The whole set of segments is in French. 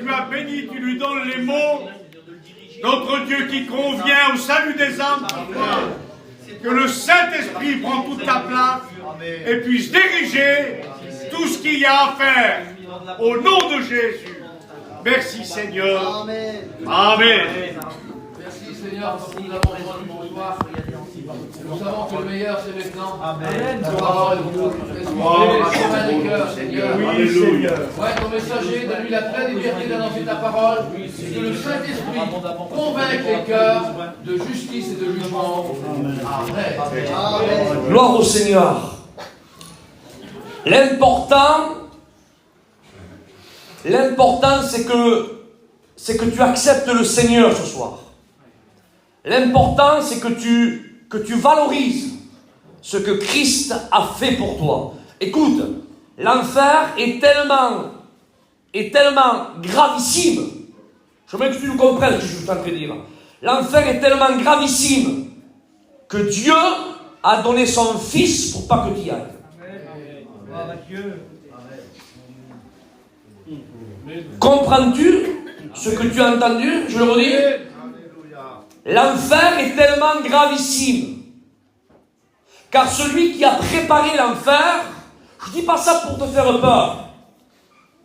tu as béni, tu lui donnes les mots, notre Dieu qui convient au salut des âmes. Que le Saint-Esprit prend toute ta place et puisse diriger tout ce qu'il y a à faire. Au nom de Jésus. Merci Seigneur. Amen. Amen. Merci Seigneur parce que nous avons reçu bonsoir. Nous savons que le meilleur c'est maintenant. Amen. Ta parole vous respectez les cœurs, Seigneur. Oui, Seigneur. Ouais, ton messager, donne-lui la pleine liberté d'annoncer ta parole. Que le Saint-Esprit convainque les cœurs de justice et de jugement. Amen. Gloire au Seigneur. L'important, c'est que tu acceptes le Seigneur ce soir. L'important, c'est que tu valorises ce que Christ a fait pour toi. Écoute, l'enfer est tellement gravissime. Je veux que tu nous comprennes ce que je suis en train de dire. L'enfer est tellement gravissime que Dieu a donné son Fils pour pas que tu y ailles. Comprends-tu ce que tu as entendu? Je le redis. L'enfer est tellement gravissime. Car celui qui a préparé l'enfer, je ne dis pas ça pour te faire peur.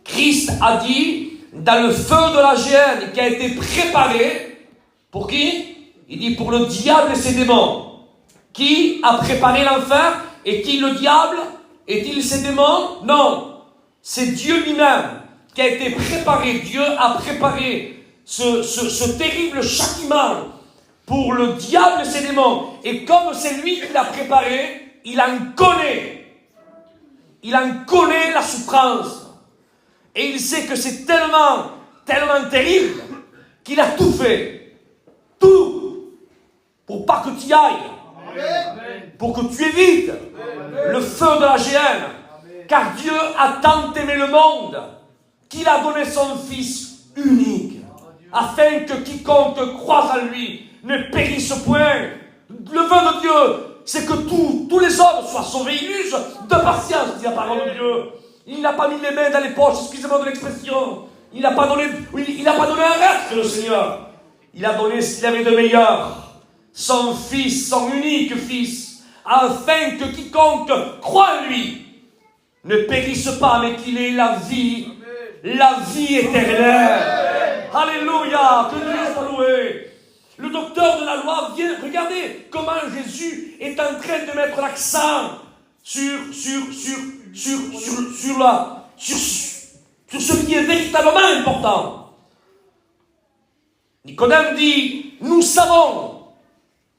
Christ a dit, dans le feu de la géhenne qui a été préparé, pour qui? Il dit pour le diable et ses démons. Qui a préparé l'enfer? Est-il le diable? Est-il ses démons? Non. C'est Dieu lui-même qui a été préparé. Dieu a préparé ce terrible châtiment pour le diable et ses démons. Et comme c'est lui qui l'a préparé, il en connaît. Il en connaît la souffrance. Et il sait que c'est tellement terrible qu'il a tout fait. Tout. Pour pas que tu y ailles. Pour que tu évites le feu de la géhenne. Car Dieu a tant aimé le monde qu'il a donné son Fils unique, afin que quiconque croise en lui ne périsse point. Le vœu de Dieu, c'est que tous les hommes soient sauvés. Il use de patience, dit la parole de Dieu. Il n'a pas mis les mains dans les poches, excusez-moi de l'expression. Il n'a pas donné un reste, le Seigneur. Il a donné ce qu'il avait de meilleur. Son Fils, son unique Fils, afin que quiconque croit en lui ne périsse pas, mais qu'il ait la vie éternelle. Alléluia, que Dieu soit loué. Le docteur de la loi vient, regardez comment Jésus est en train de mettre l'accent sur ce qui est véritablement important. Nicodème dit, nous savons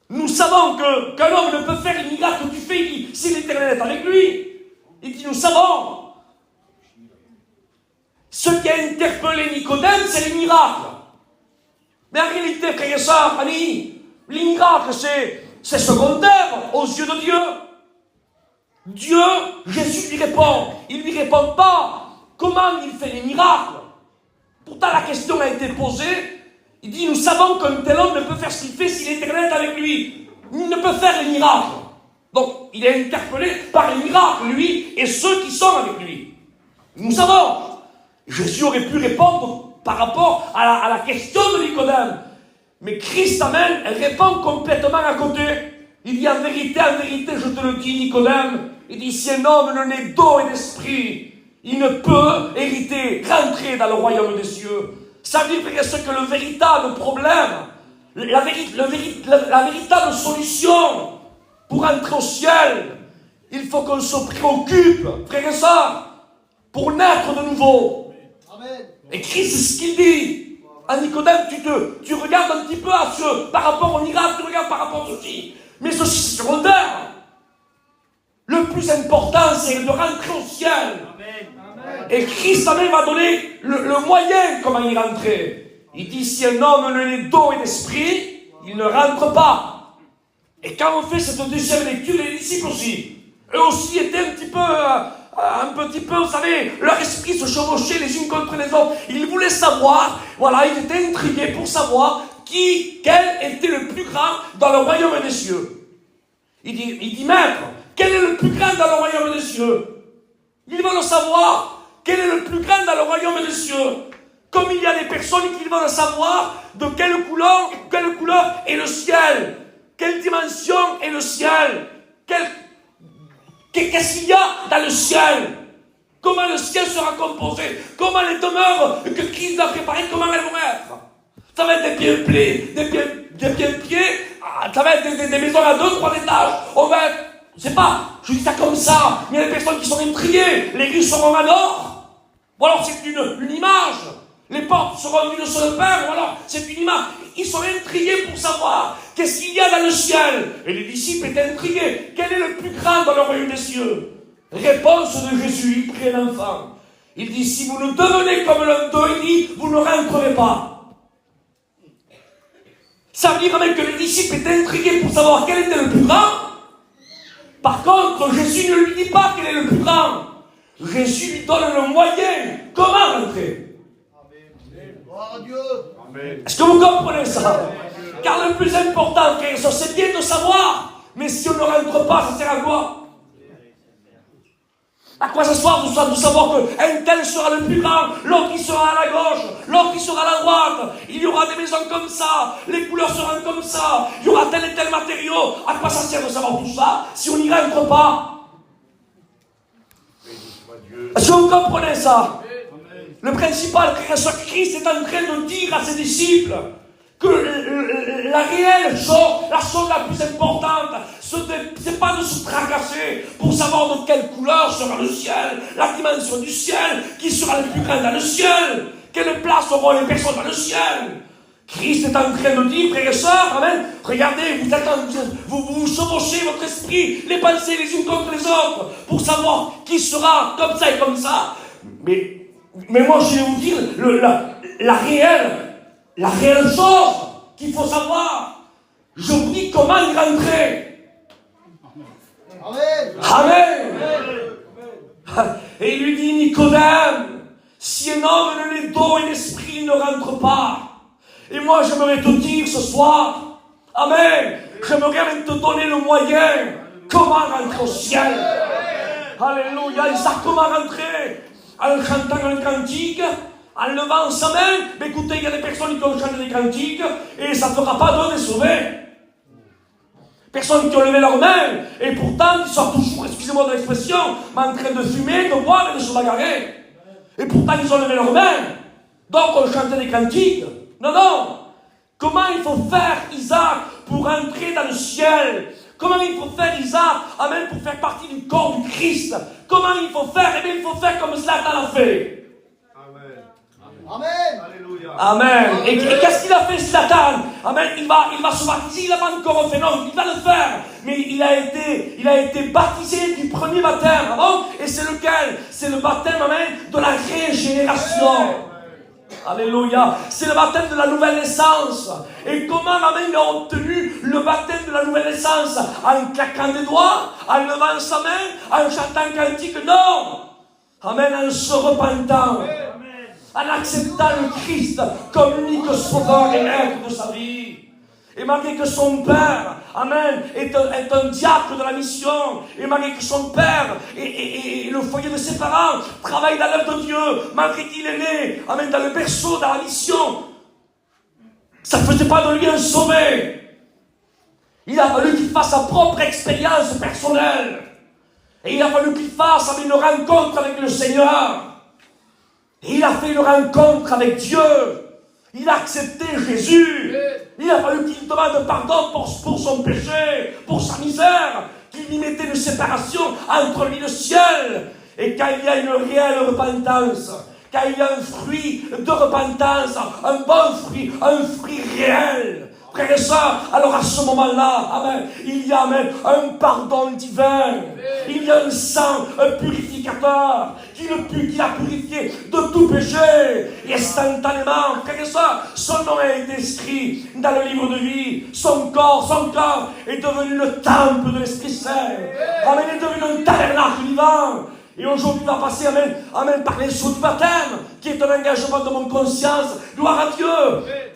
qu'un homme ne peut faire les miracles que tu fais, il dit, si l'Éternel est avec lui. Il dit, nous savons. Ce qui a interpellé Nicodème, c'est les miracles. Mais en réalité, frères et sœurs, amis, les miracles, c'est secondaire aux yeux de Dieu. Jésus lui répond. Il ne lui répond pas comment il fait les miracles. Pourtant, la question a été posée. Il dit, nous savons qu'un tel homme ne peut faire ce qu'il fait si l'Éternel est avec lui. Il ne peut faire les miracles. Donc, il est interpellé par les miracles, lui, et ceux qui sont avec lui. Nous savons. Jésus aurait pu répondre par rapport à la question de Nicodème. Mais Christ, amen, répond complètement à côté. Il dit, en vérité, je te le dis, Nicodème, il dit, si un homme ne naît d'eau et d'esprit, il ne peut rentrer dans le royaume des cieux. Ça veut dire que le véritable problème, la véritable solution pour entrer au ciel, il faut qu'on se préoccupe, frères et sœurs, pour naître de nouveau. Amen. Et Christ, c'est ce qu'il dit. À Nicodème, tu regardes un petit peu par rapport au miracle, tu regardes par rapport à ceci. Mais ceci, c'est secondaire. Le plus important, c'est de rentrer au ciel. Amen. Et Christ, amen, va donner le moyen comment y rentrer. Il dit, si un homme ne naît d'eau et d'esprit, il ne rentre pas. Et quand on fait cette deuxième lecture, les disciples aussi, eux aussi étaient un petit peu, vous savez, leur esprit se chevauchait les unes contre les autres. Ils voulaient savoir, voilà, ils étaient intrigués pour savoir quel était le plus grand dans le royaume des cieux. Il dit, maître, quel est le plus grand dans le royaume des cieux? Ils veulent savoir, quel est le plus grand dans le royaume des cieux? Comme il y a des personnes qui veulent savoir de quelle couleur est le ciel, quelle dimension est le ciel, qu'est-ce qu'il y a dans le ciel, comment le ciel sera composé, comment les demeures que Christ a préparées, comment elles vont être. Ça va être des pieds, ça va être des maisons à 2-3 étages, on va être, je sais pas, je dis ça comme ça, mais il y a des personnes qui sont intriguées, les grilles seront en or, ou alors c'est une image, les portes seront d'une seule paire, ou alors c'est une image. Ils sont intrigués pour savoir qu'est-ce qu'il y a dans le ciel. Et les disciples étaient intrigués. Quel est le plus grand dans le royaume des cieux? Réponse de Jésus, il prie l'enfant. Il dit, si vous ne devenez comme l'un d'eux, il dit, vous ne rentrerez pas. Ça veut dire même que les disciples étaient intrigués pour savoir quel était le plus grand. Par contre, Jésus ne lui dit pas quel est le plus grand. Jésus lui donne le moyen. Comment rentrer? Est-ce que vous comprenez ça? Car le plus important, frère, c'est bien de savoir. Mais si on ne rentre pas, ça sert à quoi? À quoi ça sert de savoir qu'un tel sera le plus grand, l'autre qui sera à la gauche, l'autre qui sera à la droite, il y aura des maisons comme ça, les couleurs seront comme ça, il y aura tel et tel matériau. À quoi ça sert de savoir tout ça si on n'y rentre pas? Est-ce que vous comprenez ça? Le principal, Christ est en train de dire à ses disciples que la réelle chose, la chose la plus importante, c'est pas de se tracasser pour savoir de quelle couleur sera le ciel, la dimension du ciel, qui sera le plus grand dans le ciel, quelle place auront les personnes dans le ciel. Christ est en train de dire, frères et sœurs, amen, regardez, vous chevauchez votre esprit, les pensées les unes contre les autres, pour savoir qui sera comme ça et comme ça. Mais moi, je vais vous dire la réelle chose qu'il faut savoir. Je vous dis comment y rentrer. Amen. Et il lui dit, Nicodème, si un homme ne l'est d'eau et l'esprit, il ne rentre pas. Et moi, j'aimerais te dire ce soir, amen, j'aimerais même te donner le moyen. Comment rentrer au ciel? Alléluia. Isaac, comment rentrer? En chantant un cantique, en levant sa main. Mais écoutez, il y a des personnes qui ont chanté des cantiques et ça ne fera pas d'eux des sauvés. Personnes qui ont levé leurs mains et pourtant ils sont toujours, excusez-moi de l'expression, en train de fumer, de boire et de se bagarrer. Et pourtant ils ont levé leurs mains. Donc on chantait des cantiques. Non. Comment il faut faire, Isaac, pour entrer dans le ciel? Comment il faut faire, Isaac, amen, pour faire partie du corps du Christ? Comment il faut faire? Eh bien, il faut faire comme Zlatan l'a fait. Amen. Alléluia. Amen. Et qu'est-ce qu'il a fait, Zlatan? Amen. Il va se baptiser. Il n'a pas encore fait, non, il va le faire. Mais il a été baptisé du premier baptême. Bon? Et c'est lequel? C'est le baptême, amen, de la régénération. Alléluia. C'est le baptême de la nouvelle naissance. Et comment, amen, il a obtenu le baptême de la nouvelle naissance? En claquant des doigts, en levant sa main, en chantant cantique? Non. Amen, en se repentant. En acceptant le Christ comme l'unique sauveur et maître de sa vie. Et malgré que son père, amen, est un diacre de la mission, et malgré que son père et le foyer de ses parents travaillent dans l'œuvre de Dieu, malgré qu'il est né, amen, dans le berceau, dans la mission, ça ne faisait pas de lui un sauvé. Il a fallu qu'il fasse sa propre expérience personnelle. Et il a fallu qu'il fasse, amen, une rencontre avec le Seigneur. Et il a fait une rencontre avec Dieu. Il a accepté Jésus. Il a fallu qu'il demande pardon pour son péché, pour sa misère, qu'il lui mettait une séparation entre lui et le ciel. Et quand il y a une réelle repentance, quand il y a un fruit de repentance, un bon fruit, un fruit réel, frères et sœurs, alors à ce moment-là, amen, il y a amen, un pardon divin. Il y a un sang, un purificateur qui l'a purifié de tout péché. Et instantanément, frères et sœurs, son nom a été inscrit dans le livre de vie. Son corps est devenu le temple de l'Esprit Saint. Amen, il est devenu un tabernacle vivant. Et aujourd'hui, il va passer, amen, par les sceaux du baptême, qui est un engagement de mon conscience. Gloire à Dieu.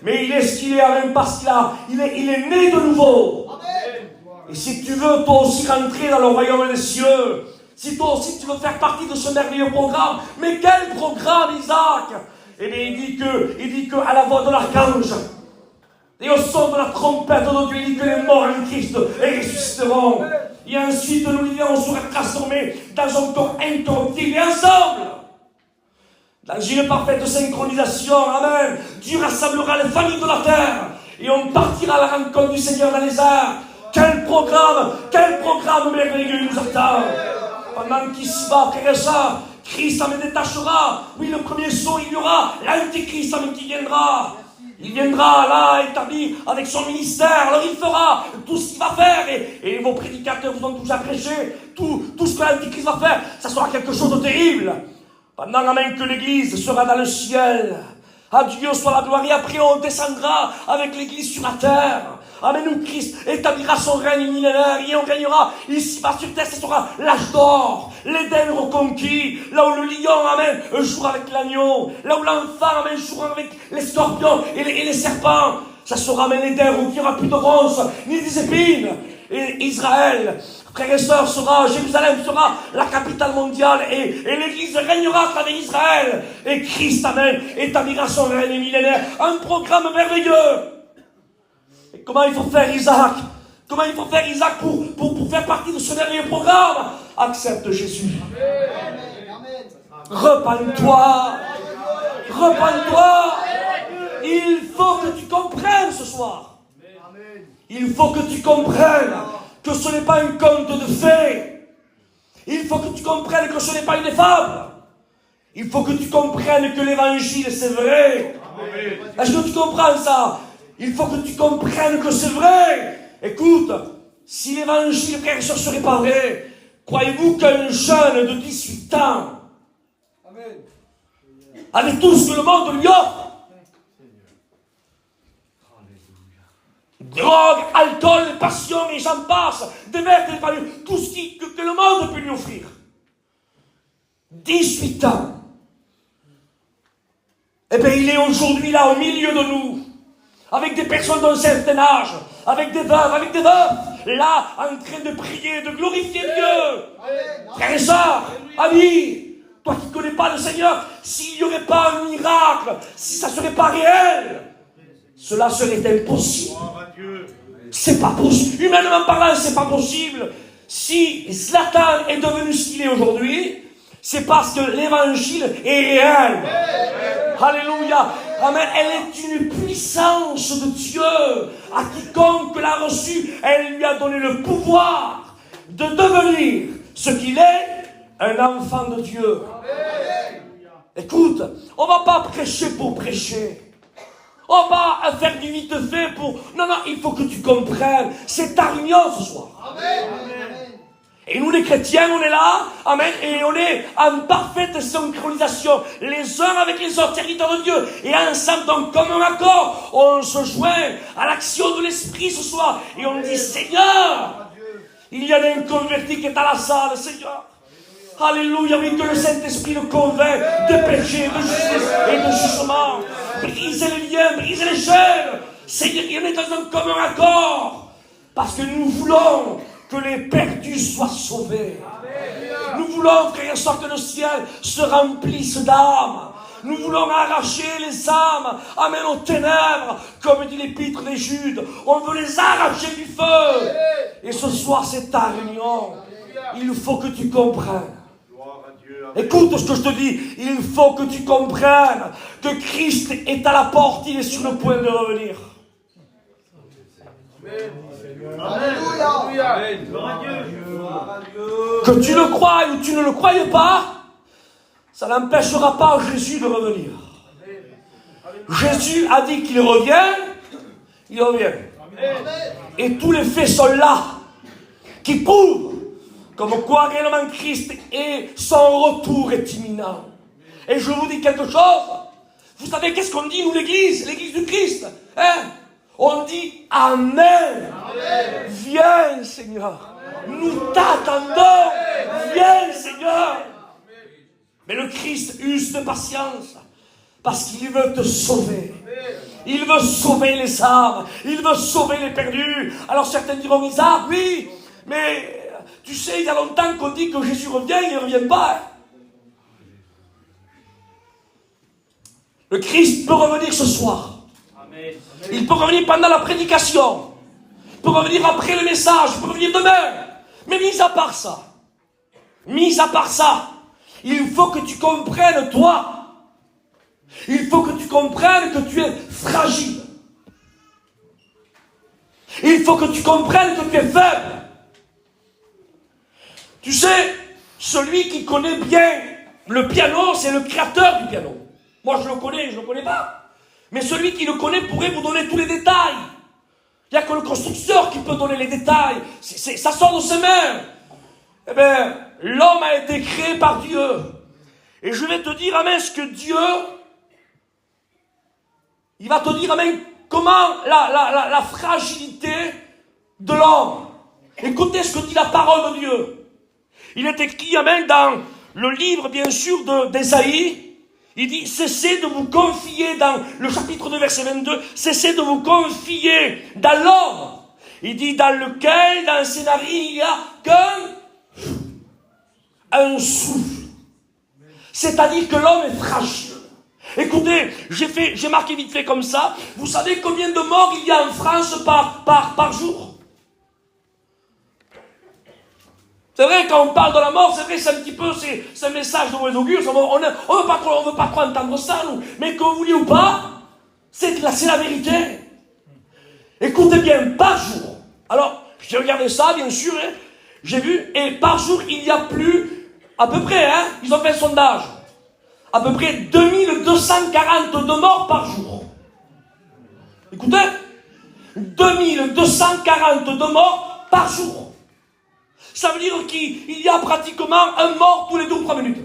Mais il est ce qu'il est, amen, parce qu'il est né de nouveau. Amen. Et si tu veux, toi aussi, rentrer dans le royaume des cieux, si toi aussi, tu veux faire partie de ce merveilleux programme, mais quel programme, Isaac? Eh bien, il dit que à la voix de l'archange, et au son de la trompette de Dieu, il dit que les morts en Christ ressusciteront. Et ensuite, nous vivons sera transformés dans un corps incorruptible et ensemble, dans une parfaite synchronisation. Amen. Dieu rassemblera les familles de la terre et on partira à la rencontre du Seigneur dans les airs. Quel programme merveilleux nous attend. Pendant qu'ici-bas, frères et sœurs, Christ en détachera. Oui, le premier saut, il y aura l'Antichrist qui viendra. Il viendra là, établi avec son ministère. Alors il fera tout ce qu'il va faire. Et vos prédicateurs vous ont tous prêché. Tout ce que l'Antichrist va faire, ça sera quelque chose de terrible. Pendant amen, que l'Église sera dans le ciel. À Dieu soit la gloire. Et après on descendra avec l'Église sur la terre. Amen, où Christ établira son règne millénaire et on régnera ici-bas sur terre. Ce sera l'âge d'or, l'Éden reconquis, là où le lion, amen, jouera avec l'agneau, là où l'enfant, amen, jouera avec les scorpions et les serpents. Ça sera, amen, l'Éden où il n'y aura plus de ronces, ni des épines. Et Israël, frères et sœurs, Jérusalem sera la capitale mondiale et l'Église régnera à travers Israël. Et Christ, amen, établira son règne millénaire. Un programme merveilleux. Et comment il faut faire Isaac? Comment il faut faire Isaac pour faire partie de ce merveilleux programme? Accepte Jésus. Repends-toi. Repends-toi. Il faut que tu comprennes ce soir. Il faut que tu comprennes que ce n'est pas un conte de fées. Il faut que tu comprennes que ce n'est pas une fable. Il faut que tu comprennes que l'évangile c'est vrai. Est-ce que tu comprends ça? Il faut que tu comprennes que c'est vrai. Écoute, si l'évangile, frère et sœur, serait pas vrai, croyez-vous qu'un jeune de 18 ans, avec tout ce que le monde lui offre, drogue, alcool, passion, et j'en passe, des vertes, des familles, tout ce que le monde peut lui offrir, 18 ans, eh bien il est aujourd'hui là au milieu de nous, avec des personnes d'un certain âge, avec des veuves, là, en train de prier, de glorifier Dieu. Frères et sœurs, amis, toi qui ne connais pas le Seigneur, s'il n'y aurait pas un miracle, si ça ne serait pas réel, cela serait impossible. C'est pas possible. Humainement parlant, c'est pas possible. Si Zlatan est devenu ce qu'il est aujourd'hui, c'est parce que l'évangile est réel. Alléluia. Amen. Elle est une puissance de Dieu. À quiconque l'a reçue, elle lui a donné le pouvoir de devenir ce qu'il est, un enfant de Dieu. Écoute, on ne va pas prêcher pour prêcher. On va faire du vite fait pour... Non, il faut que tu comprennes. C'est ta réunion ce soir. Amen. Et nous les chrétiens, on est là, amen, et on est en parfaite synchronisation, les uns avec les autres, serviteurs de Dieu, et ensemble, donc, comme un accord, on se joint à l'action de l'Esprit ce soir, et on dit, Seigneur, il y a un converti qui est à la salle, Seigneur. Alléluia, oui, que le Saint-Esprit le convainc de péché, de justice et de jugement. Brisez les liens, brisez les chaînes. Seigneur, on est dans un commun accord, parce que nous voulons que les perdus soient sauvés. Nous voulons, frères et sœurs, que le ciel se remplisse d'âmes. Nous voulons arracher les âmes, amen, aux ténèbres, comme dit l'épître des Judes. On veut les arracher du feu. Et ce soir, c'est ta réunion. Il faut que tu comprennes. Écoute ce que je te dis. Il faut que tu comprennes que Christ est à la porte. Il est sur le point de revenir. Alléluia. Que tu le croies ou tu ne le croyais pas, ça n'empêchera pas Jésus de revenir. Jésus a dit qu'il revient, il revient. Et tous les faits sont là, qui prouvent comme quoi réellement Christ et son retour est imminent. Et je vous dis quelque chose, vous savez qu'est-ce qu'on dit nous l'église du Christ, hein? On dit Amen. Amen. Viens Seigneur. Amen. Nous t'attendons. Viens Seigneur. Mais le Christ use de patience parce qu'il veut te sauver. Il veut sauver les âmes. Il veut sauver les perdus. Alors certains diront Isaac, oui, mais tu sais, il y a longtemps qu'on dit que Jésus revient, il ne revient pas. Le Christ peut revenir ce soir. Amen. Il peut revenir pendant la prédication. Il peut revenir après le message. Il peut revenir demain. Mais mis à part ça, il faut que tu comprennes, toi. Il faut que tu comprennes que tu es fragile. Il faut que tu comprennes que tu es faible. Tu sais, celui qui connaît bien le piano, c'est le créateur du piano. Moi, je le connais pas. Mais celui qui le connaît pourrait vous donner tous les détails. Il n'y a que le constructeur qui peut donner les détails. Ça sort de ses mains. Eh bien, l'homme a été créé par Dieu. Et je vais te dire, amen, ce que Dieu, il va te dire, amen, comment la fragilité de l'homme. Écoutez ce que dit la parole de Dieu. Il est écrit, amen, dans le livre, bien sûr, d'Ésaïe. Il dit, cessez de vous confier dans le chapitre 2, verset 22, cessez de vous confier dans l'homme. Il dit, dans lequel, dans ses narines, il n'y a qu'un souffle. C'est-à-dire que l'homme est fragile. Écoutez, j'ai marqué vite fait comme ça. Vous savez combien de morts il y a en France par jour? C'est vrai, quand on parle de la mort, c'est vrai, c'est un petit peu, c'est un message de mauvais augure. On veut pas trop entendre ça, nous. Mais que vous vouliez ou pas, c'est la vérité. Écoutez bien, par jour. Alors, j'ai regardé ça, bien sûr, hein, j'ai vu, et par jour, il y a plus, à peu près, hein, ils ont fait un sondage, à peu près 2242 morts par jour. Écoutez, 2242 morts par jour. Ça veut dire qu'il y a pratiquement un mort tous les 2 ou 3 minutes.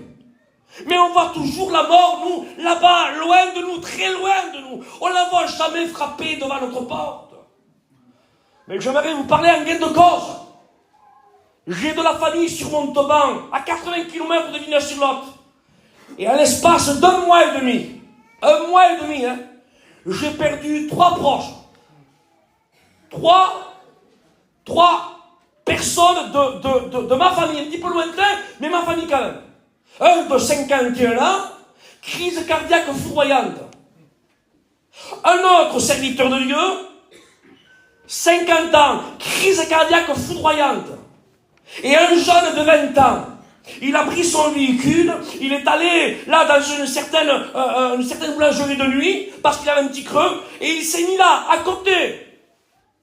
Mais on voit toujours la mort, nous, là-bas, loin de nous, très loin de nous. On ne la voit jamais frapper devant notre porte. Mais j'aimerais vous parler en gain de cause. J'ai de la famille sur Montauban, à 80 km de Villeneuve-sur-Lot. Et à l'espace d'un mois et demi, hein, j'ai perdu 3 proches. 3 personnes de ma famille, un petit peu lointain, mais ma famille quand même. Un de 51 ans, crise cardiaque foudroyante. Un autre serviteur de Dieu, 50 ans, crise cardiaque foudroyante. Et un jeune de 20 ans, il a pris son véhicule, il est allé là dans une certaine boulangerie de nuit, parce qu'il avait un petit creux, et il s'est mis là, à côté.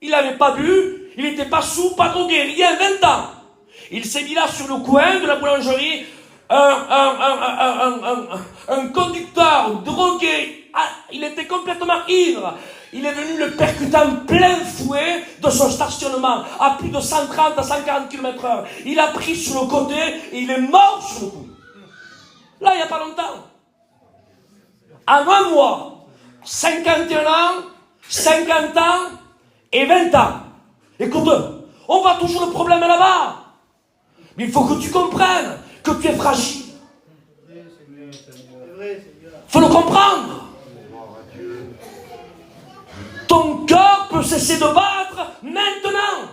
Il n'avait pas bu, il n'était pas sous, pas drogué, rien, 20 ans. Il s'est mis là sur le coin de la boulangerie, un conducteur drogué, il était complètement ivre. Il est venu le percuter en plein fouet de son stationnement, à plus de 130 à 140 km/h. Il a pris sur le côté et il est mort sur le coup. Là, il n'y a pas longtemps. En un mois, 51 ans, 50 ans et 20 ans. Écoute, on voit toujours le problème là-bas. Mais il faut que tu comprennes que tu es fragile. Il faut le comprendre. Ton cœur peut cesser de battre maintenant.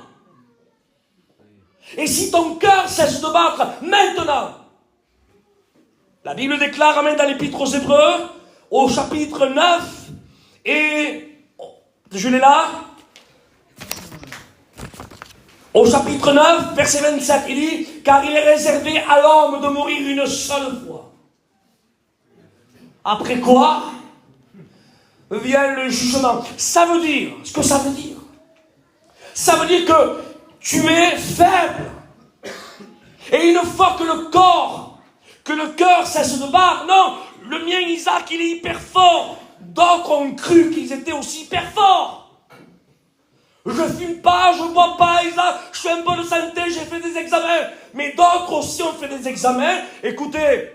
Et si ton cœur cesse de battre maintenant, la Bible déclare, amen, dans l'Épître aux Hébreux, au chapitre 9, et je l'ai là, au chapitre 9, verset 27, il dit, car il est réservé à l'homme de mourir une seule fois. Après quoi vient le jugement. Ça veut dire, ce que ça veut dire, ça veut dire que tu es faible. Et une fois que le cœur cesse de battre, non, le mien Isaac, il est hyper fort. D'autres ont cru qu'ils étaient aussi hyper forts. Je fume pas, je bois pas, Isaac, je suis en bonne santé, j'ai fait des examens. Mais d'autres aussi ont fait des examens. Écoutez,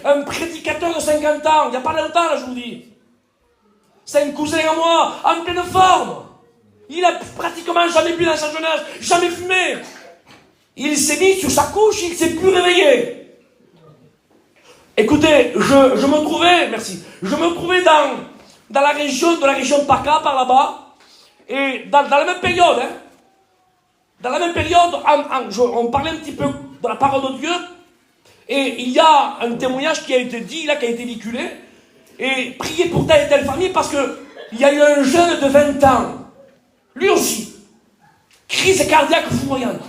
un prédicateur de 50 ans, il n'y a pas longtemps là, je vous dis. C'est un cousin à moi, en pleine forme. Il a pratiquement jamais bu dans sa jeunesse, jamais fumé. Il s'est mis sur sa couche, il ne s'est plus réveillé. Écoutez, je me trouvais dans la région PACA, par là-bas, et dans la même période, on parlait un petit peu de la parole de Dieu, et il y a un témoignage qui a été dit, là, qui a été véhiculé, et prier pour telle et telle famille parce qu'il y a eu un jeune de 20 ans, lui aussi, crise cardiaque foudroyante.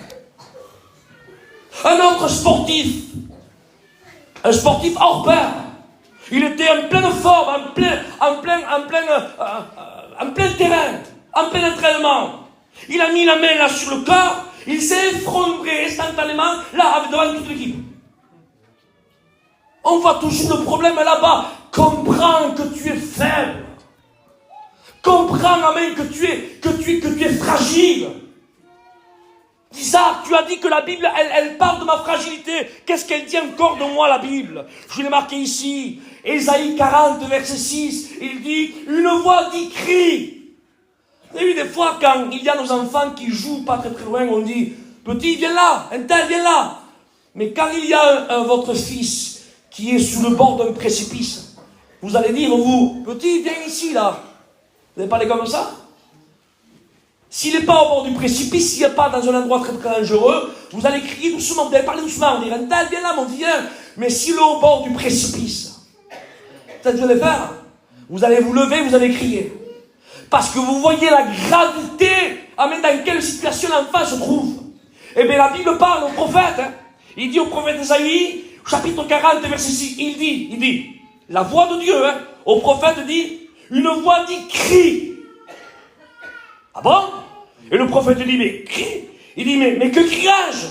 Un autre sportif, un sportif hors pair, il était en pleine forme, en plein terrain, en plein entraînement. Il a mis la main là sur le corps, il s'est effondré instantanément là devant toute l'équipe. On voit toujours le problème là-bas. Comprends que tu es faible. Comprends, amen, que tu es fragile. Isaac, tu as dit que la Bible, elle parle de ma fragilité. Qu'est-ce qu'elle dit encore de moi, la Bible? Je l'ai marqué ici. Ésaïe 40, verset 6. Il dit, une voix dit crie. Vous avez vu des fois, quand il y a nos enfants qui jouent pas très très loin, on dit, petit, viens là, un tel, viens là. Mais quand il y a votre fils qui est sous le bord d'un précipice, vous allez dire, vous, petit, viens ici, là. Vous allez parler comme ça? S'il n'est pas au bord du précipice, s'il n'est pas dans un endroit très très dangereux, vous allez crier doucement, vous allez parler doucement, dire, un tel, viens là, mon viens. Mais s'il est au bord du précipice, vous allez faire, vous allez vous lever, vous allez crier. Parce que vous voyez la gravité, dans quelle situation l'enfant se trouve. Eh bien, la Bible parle au prophète, hein. Il dit au prophète Ésaïe, chapitre 40, verset 6, il dit, la voix de Dieu, hein, au prophète dit, une voix dit crie. Ah bon? Et le prophète dit, mais crie. Il dit, mais que criage?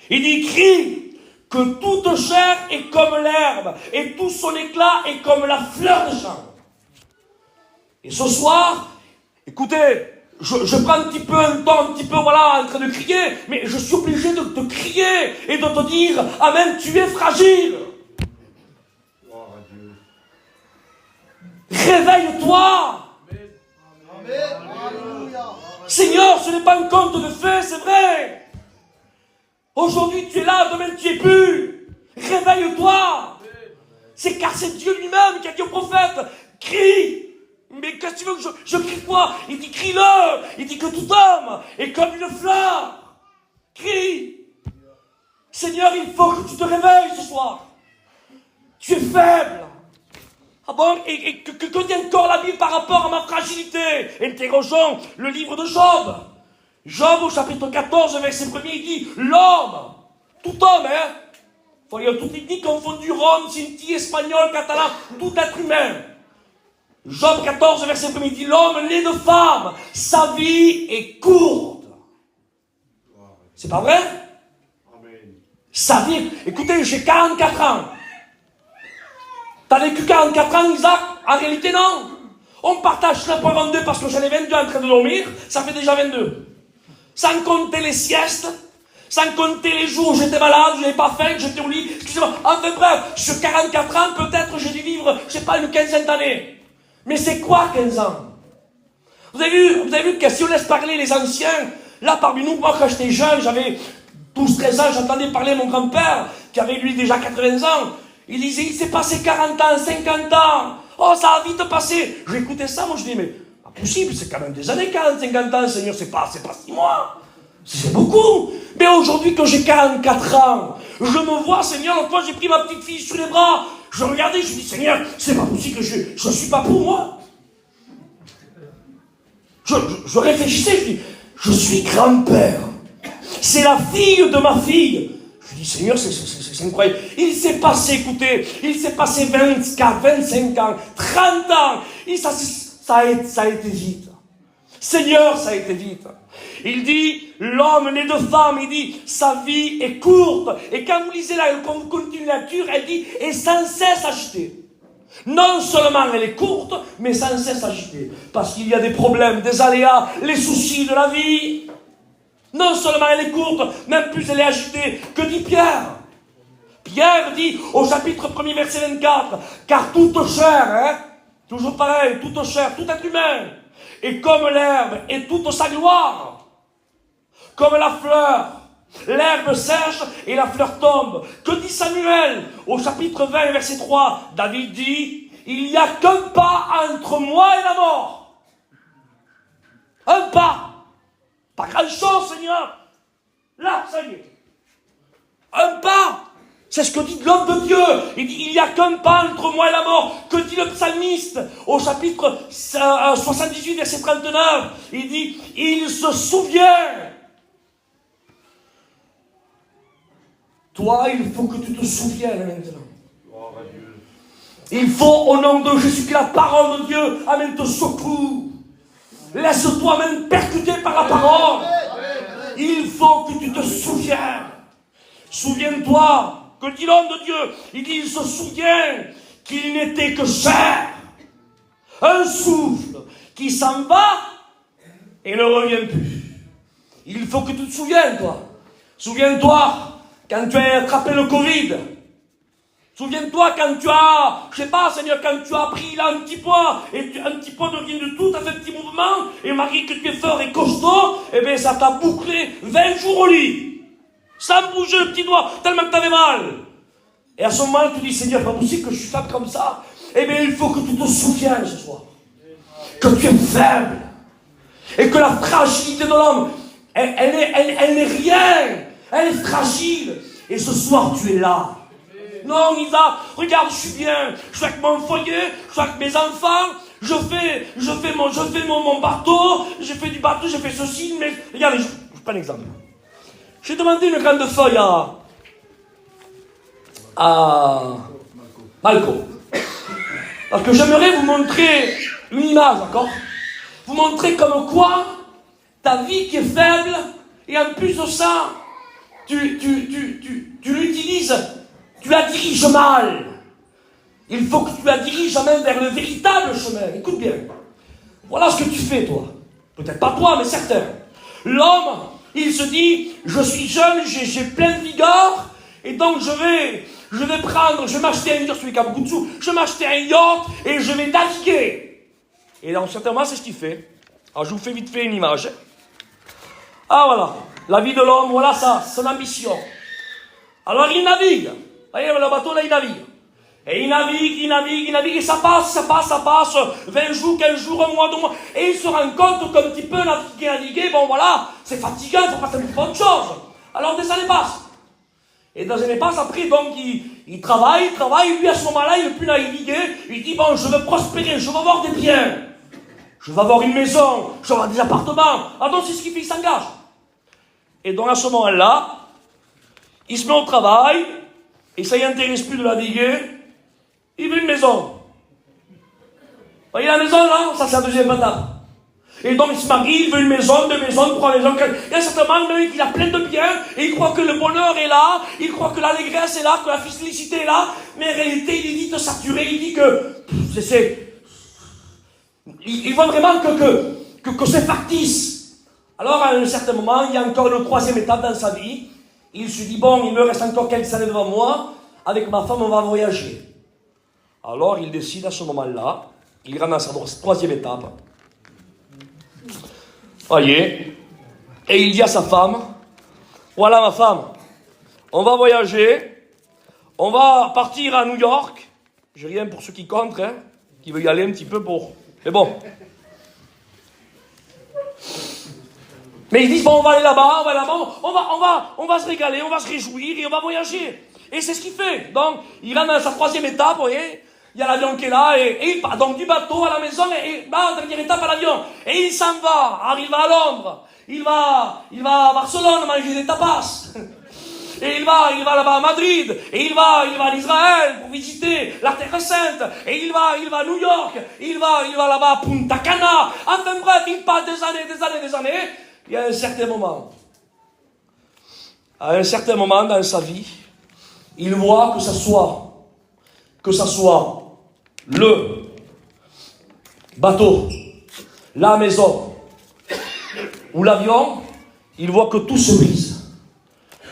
Il dit, crie, que toute chair est comme l'herbe, et tout son éclat est comme la fleur de champ. Et ce soir, écoutez, je prends un petit peu, voilà, en train de crier, mais je suis obligé de te crier et de te dire, amen, tu es fragile. Réveille-toi. Seigneur, ce n'est pas un conte de fées, c'est vrai. Aujourd'hui tu es là, demain tu es plus. Réveille-toi. C'est car c'est Dieu lui-même qui a dit au prophète, crie. Mais qu'est-ce que tu veux que je crie quoi? Il dit crie-le. Il dit que tout homme est comme une fleur. Crie. Seigneur, il faut que tu te réveilles ce soir. Tu es faible. Ah bon? Et que dit encore la Bible par rapport à ma fragilité? Interrogeons le livre de Job. Job au chapitre 14, verset 1er, il dit, l'homme, tout homme, hein? Voyons, tout est dit confondu, Rome, Sinti, espagnol, catalan, tout être humain. Job 14, verset 1er, il dit, l'homme né de femme, sa vie est courte. C'est pas vrai? Amen. Sa vie, écoutez, j'ai 44 ans. T'as vécu 44 ans, Isaac? En réalité, non. On partage 3.22 parce que j'en ai 22 en train de dormir, ça fait déjà 22. Sans compter les siestes, sans compter les jours où j'étais malade, je n'avais pas faim, que j'étais au lit, excusez-moi. Enfin bref, sur 44 ans, peut-être j'ai dû vivre, je sais pas, une quinzaine d'années. Mais c'est quoi 15 ans? Vous avez vu que si on laisse parler les anciens, là parmi nous, moi quand j'étais jeune, j'avais 12-13 ans, j'entendais parler mon grand-père, qui avait lui déjà 80 ans, il disait, il s'est passé 40 ans, 50 ans, oh ça a vite passé. J'écoutais ça, moi je dis, mais pas possible, c'est quand même des années 40, 50 ans, Seigneur, c'est pas 6 mois. C'est beaucoup. Mais aujourd'hui, quand j'ai 44 ans, je me vois, Seigneur, l'autre fois, j'ai pris ma petite fille sur les bras, je regardais, je dis, Seigneur, c'est pas possible que je suis pas pour moi. Je réfléchissais, je dis, je suis grand-père. C'est la fille de ma fille. Je dis, Seigneur, c'est incroyable. Il s'est passé, écoutez, 24, 25 ans, 30 ans. Et ça a été vite. Seigneur, ça a été vite. Il dit, l'homme né de femme, il dit, sa vie est courte. Et quand vous lisez là, quand vous continuez la lecture, elle dit, est sans cesse agitée. Non seulement elle est courte, mais sans cesse agitée. Parce qu'il y a des problèmes, des aléas, les soucis de la vie. Non seulement elle est courte, même plus elle est agitée. Que dit Pierre? Pierre dit, au chapitre 1er, verset 24, car toute chair, hein, toujours pareil, toute chair, tout être humain, est comme l'herbe et toute sa gloire. Comme la fleur, l'herbe sèche et la fleur tombe. Que dit Samuel? Au chapitre 20, verset 3, David dit, il n'y a qu'un pas entre moi et la mort. Un pas. Pas grand chose, Seigneur. Là, ça y est. Un pas. C'est ce que dit l'homme de Dieu. Il dit, il n'y a qu'un pas entre moi et la mort. Que dit le psalmiste au chapitre 78, verset 39? Il dit, il se souvient. Toi, il faut que tu te souviennes maintenant. Il faut, au nom de Jésus, que la parole de Dieu, amen, te secoue. Laisse-toi même percuter par la parole. Il faut que tu te souviennes. Souviens-toi. Que dit l'homme de Dieu? Il dit, il se souvient qu'il n'était que chair. Un souffle qui s'en va et ne revient plus. Il faut que tu te souviennes, toi. Souviens-toi quand tu as attrapé le Covid. Souviens-toi quand tu as, je sais pas, Seigneur, quand tu as pris là un petit poids, et un petit poids devient de tout, tu as fait un petit mouvement, et malgré que tu es fort et costaud, eh bien ça t'a bouclé 20 jours au lit. Sans bouger le petit doigt, tellement que tu avais mal. Et à ce moment, tu dis, Seigneur, pas possible que je suis faible comme ça. Eh bien, il faut que tu te souviennes ce soir. Que tu es faible. Et que la fragilité de l'homme, elle n'est rien. Elle est fragile. Et ce soir, tu es là. Non, Isa, regarde, je suis bien. Je suis avec mon foyer, je suis avec mes enfants. Je fais mon bateau. J'ai fait du bateau, j'ai fait ceci. Mais regardez, je prends un exemple. J'ai demandé une grande feuille à Malco. Parce que j'aimerais vous montrer une image, d'accord? Vous montrer comme quoi ta vie qui est faible, et en plus de ça, tu l'utilises, tu la diriges mal. Il faut que tu la diriges même vers le véritable chemin. Écoute bien. Voilà ce que tu fais, toi. Peut-être pas toi, mais certains. L'homme, il se dit, je suis jeune, j'ai plein de vigueur, et donc je vais m'acheter un yacht, celui qui a beaucoup de sous, je vais m'acheter un yacht, et je vais naviguer. Et donc, certainement, c'est ce qu'il fait. Alors, je vous fais vite fait une image. Ah, voilà. La vie de l'homme, voilà ça, son ambition. Alors, il navigue. Vous voyez, le bateau, là, il navigue. Et il navigue, et ça passe, 20 jours, 15 jours, un mois, 2 mois, et il se rend compte qu'un petit peu naviguer, bon voilà, c'est fatigant, il faut passer un petit peu autre chose. Alors des années passent. Et des années passent, après, donc, il travaille, lui à ce moment-là, il ne veut plus naviguer, il dit, bon, je veux prospérer, je veux avoir des biens, je veux avoir une maison, je veux avoir des appartements. Alors donc, c'est ce qu'il fait, il s'engage. Et donc, à ce moment-là, il se met au travail, et ça ne l'intéresse plus de naviguer. Il veut une maison. Vous voyez la maison là? Ça c'est la deuxième étape. Et donc il se marie, il veut une maison, 2 maisons, 3 maisons. Il y a certainement même qu'il a plein de biens, et il croit que le bonheur est là, il croit que l'allégresse est là, que la félicité est là, mais en réalité il est vite saturé, il dit que il voit vraiment que c'est factice. Alors à un certain moment, il y a encore une 3e étape dans sa vie. Il se dit, bon, il me reste encore quelques années devant moi, avec ma femme on va voyager. Alors, il décide à ce moment-là, il rentre dans sa 3e étape. Voyez, et il dit à sa femme, voilà ma femme, on va voyager, on va partir à New York, j'ai rien pour ceux qui comptent, hein, qui veulent y aller un petit peu pour... Mais bon. Mais ils disent, bon, on va aller là-bas, on va se régaler, on va se réjouir et on va voyager. Et c'est ce qu'il fait. Donc, il rentre dans sa 3e étape, vous voyez. Il y a l'avion qui est là, et il part donc du bateau à la maison, et dernière étape à l'avion. Et il s'en va, arrive à Londres, il va à Barcelone manger des tapas. Et il va là-bas à Madrid, et il va en Israël pour visiter la Terre Sainte, et il va à New York, il va là-bas à Punta Cana. Enfin bref, il passe des années. Il y a un certain moment. À un certain moment dans sa vie, il voit que ça soit le bateau, la maison ou l'avion, il voit que tout se brise.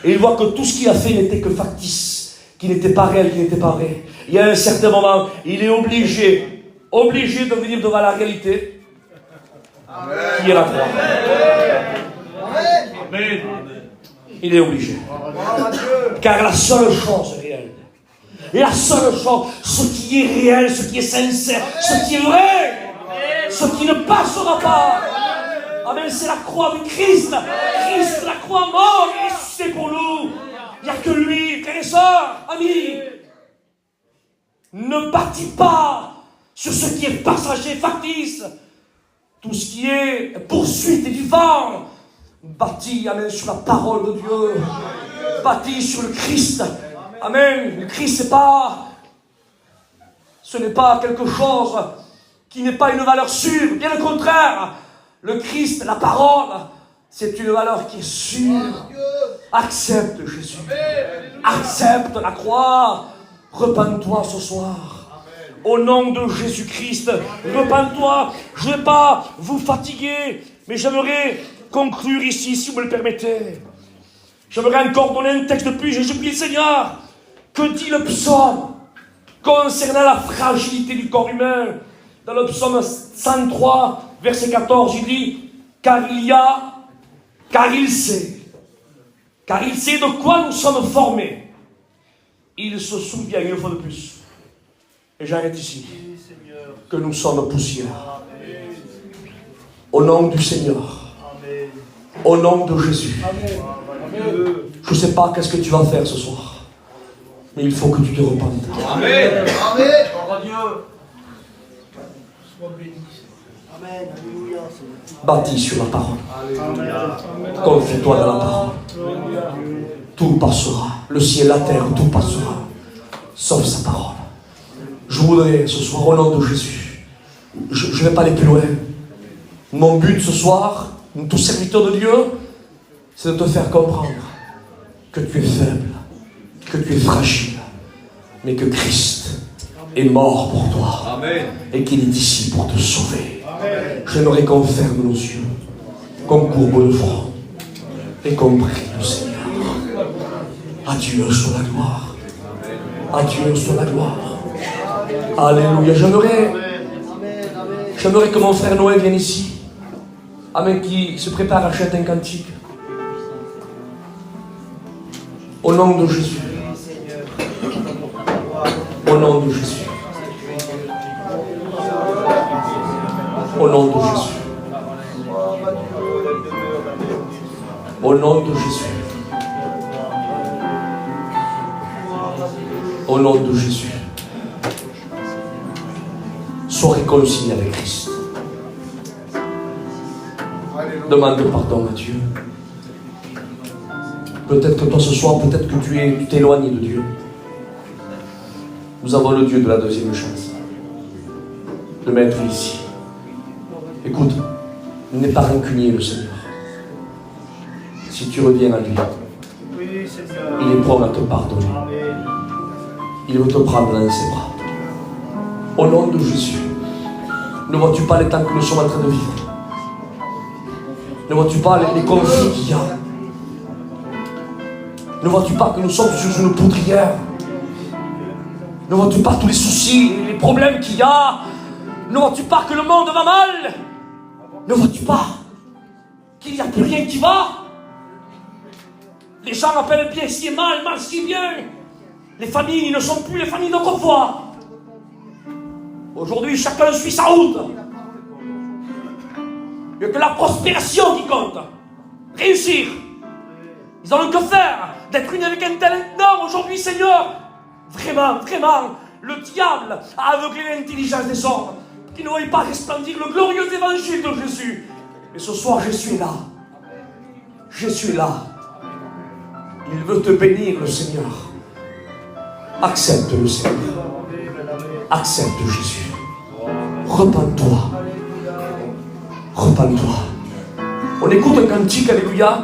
Et il voit que tout ce qu'il a fait n'était que factice, qui n'était pas réel, qui n'était pas vrai. Il y a un certain moment, il est obligé de venir devant la réalité, qui est la croix. Amen. Il est obligé. Car la seule chose réelle, et la seule chose, ce qui est réel, ce qui est sincère, ce qui est vrai, ce qui ne passera pas, amen, c'est la croix du Christ. Christ, la croix mort et ressuscité pour nous. Il n'y a que lui, frères et sœurs, amis. Ne bâtis pas sur ce qui est passager, factice. Tout ce qui est poursuite et du vent. Bâtis, amen, sur la parole de Dieu. Bâtis sur le Christ. Amen. Le Christ, ce n'est pas quelque chose qui n'est pas une valeur sûre. Bien le contraire. Le Christ, la parole, c'est une valeur qui est sûre. Accepte Jésus. Accepte la croix. Repens-toi ce soir. Au nom de Jésus-Christ, repens-toi. Je ne vais pas vous fatiguer, mais j'aimerais conclure ici, si vous me le permettez. J'aimerais encore donner un texte de plus. Je prie le Seigneur. Que dit le psaume concernant la fragilité du corps humain? Dans le psaume 103, verset 14, il dit: car il sait de quoi nous sommes formés. Il se souvient une fois de plus. Et j'arrête ici. Que nous sommes poussière. Au nom du Seigneur. Au nom de Jésus. Je ne sais pas qu'est-ce que tu vas faire ce soir. Mais il faut que tu te repentes. Amen. Bâtis sur la parole. Confie-toi dans la parole. Tout passera. Le ciel, la terre, tout passera. Sauf sa parole. Je voudrais ce soir, au nom de Jésus, je ne vais pas aller plus loin. Mon but ce soir, tout serviteur de Dieu, c'est de te faire comprendre que tu es faible, que tu es fragile, mais que Christ est mort pour toi. Amen. Et qu'il est ici pour te sauver. Amen. J'aimerais qu'on ferme nos yeux, qu'on courbe le front et qu'on prie le Seigneur. Adieu sur la gloire. Adieu sur la gloire. Alléluia. J'aimerais que mon frère Noé vienne ici. Amen. Qui se prépare à chanter un cantique. Au nom de Jésus. Au nom de Jésus. Au nom de Jésus. Au nom de Jésus. Au nom de Jésus. Sois réconcilié avec Christ. Demande pardon à Dieu. Peut-être que toi ce soir, peut-être que tu t'es éloigné de Dieu. Nous avons le Dieu de la deuxième chance. Le Maître ici. Écoute, il n'est pas rancunier le Seigneur. Si tu reviens à lui, il est prêt à te pardonner. Il veut te prendre dans ses bras. Au nom de Jésus. Ne vois-tu pas les temps que nous sommes en train de vivre? Ne vois-tu pas les conflits qu'il y a? Ne vois-tu pas que nous sommes sur une poudrière? Ne vois-tu pas tous les soucis, les problèmes qu'il y a? Ne vois-tu pas que le monde va mal? Ne vois-tu pas qu'il n'y a plus rien qui va? Les gens appellent bien ce qui est mal, mal ce qui est bien. Les familles ne sont plus les familles d'autrefois. Aujourd'hui, chacun suit sa route. Il n'y a que la prospération qui compte. Réussir. Ils n'ont que faire d'être unis avec un tel. Non, aujourd'hui, Seigneur, vraiment, le diable a aveuglé l'intelligence des hommes qui ne voient pas resplendir le glorieux évangile de Jésus. Et ce soir, je suis là. Je suis là. Il veut te bénir, le Seigneur. Accepte le Seigneur. Accepte Jésus. Repens-toi. Repens-toi. On écoute un cantique, alléluia.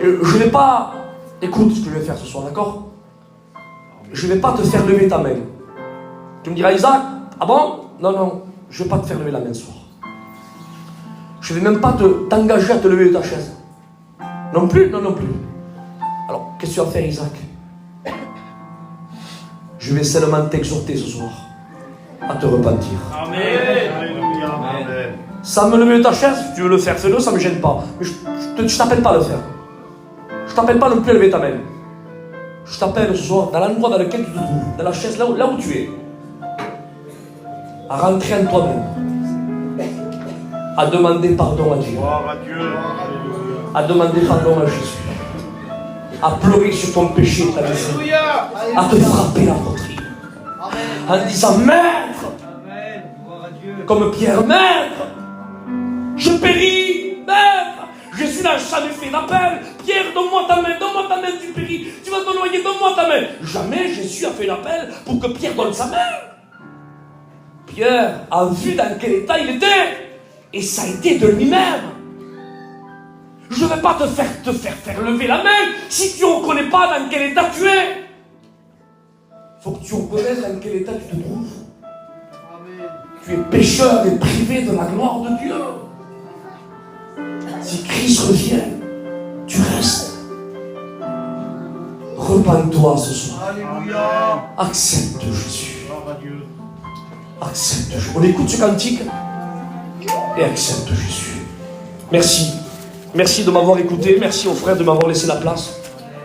Et je ne vais pas... Écoute ce que je vais faire ce soir, d'accord? Je ne vais pas te faire lever ta main. Tu me diras, Isaac, ah bon? Non, je ne vais pas te faire lever la main ce soir. Je ne vais même pas t'engager à te lever de ta chaise. Non plus. Alors, qu'est-ce que tu vas faire, Isaac? Je vais seulement t'exhorter ce soir à te repentir. Amen. Alléluia. Amen. Ça me lever de ta chaise, si tu veux le faire, fais-le, ça ne me gêne pas. Mais je ne t'appelle pas à le faire. Je ne t'appelle pas non plus à lever ta main. Je t'appelle ce soir dans l'endroit dans lequel tu te trouves, dans la chaise, là où tu es, à rentrer en toi-même, à demander pardon à Dieu, à demander pardon à Jésus. à pleurer sur ton péché et ta misère, à te frapper la poitrine, en disant Maître, comme Pierre, Maître, je péris, Maître. Jésus n'a jamais fait l'appel. Pierre, donne-moi ta main, tu péris. Tu vas te noyer, donne-moi ta main. Jamais Jésus a fait l'appel pour que Pierre donne sa main. Pierre a vu dans quel état il était. Et ça a été de lui-même. Je ne vais pas te faire lever la main si tu ne reconnais pas dans quel état tu es. Il faut que tu reconnaisses dans quel état tu te trouves. Tu es pécheur et privé de la gloire de Dieu. Si Christ revient, tu restes. Repends-toi ce soir. Alléluia. Accepte Jésus. Accepte Jésus. On écoute ce cantique et accepte Jésus. Merci. Merci de m'avoir écouté. Merci aux frères de m'avoir laissé la place.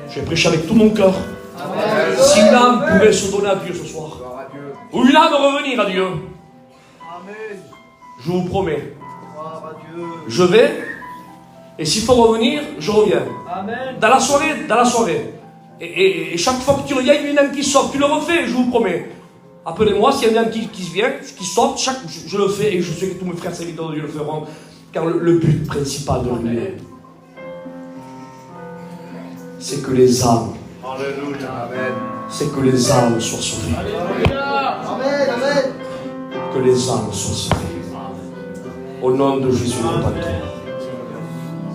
Je vais prêcher avec tout mon cœur. Si une âme pouvait se donner à Dieu ce soir, ou une âme revenir à Dieu, je vous promets, je vais, et s'il faut revenir, je reviens. Dans la soirée. Et chaque fois que tu reviens, il y a une âme qui sort, tu le refais, je vous promets. Appelez-moi, s'il y a une âme qui vient, qui sort, je le fais, et je sais que tous mes frères serviteurs de Dieu le feront, car le but principal de l'Église, c'est que les âmes, c'est que les âmes soient sauvées. Que les âmes soient sauvées. Au nom de Jésus, repentons.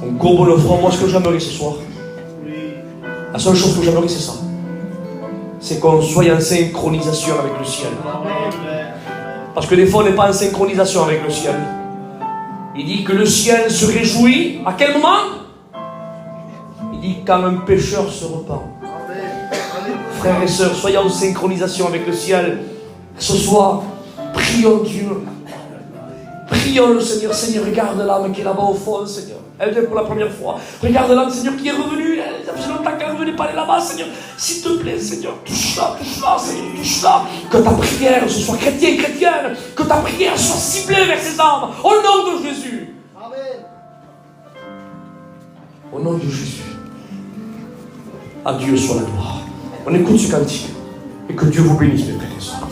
On courbe le front. Moi, ce que j'aimerais ce soir, la seule chose que j'aimerais, c'est ça. C'est qu'on soit en synchronisation avec le ciel. Parce que des fois, on n'est pas en synchronisation avec le ciel. Il dit que le ciel se réjouit. À quel moment? Il dit quand un pécheur se repent. Frères et sœurs, soyons en synchronisation avec le ciel. Ce soir, prions Dieu. Prions le Seigneur. Seigneur, regarde l'âme qui est là-bas au fond, Seigneur. Elle vient pour la première fois. Regarde l'âme, Seigneur, qui est revenue. Ça fait longtemps qu'elle ne revenait pas aller là-bas, Seigneur. S'il te plaît, Seigneur, touche-la, Seigneur, touche-la. Que ta prière ce soit chrétienne. Que ta prière soit ciblée vers ces âmes. Au nom de Jésus. Amen. Au nom de Jésus. À Dieu soit la gloire. On écoute ce cantique. Et que Dieu vous bénisse, mes frères et sœurs.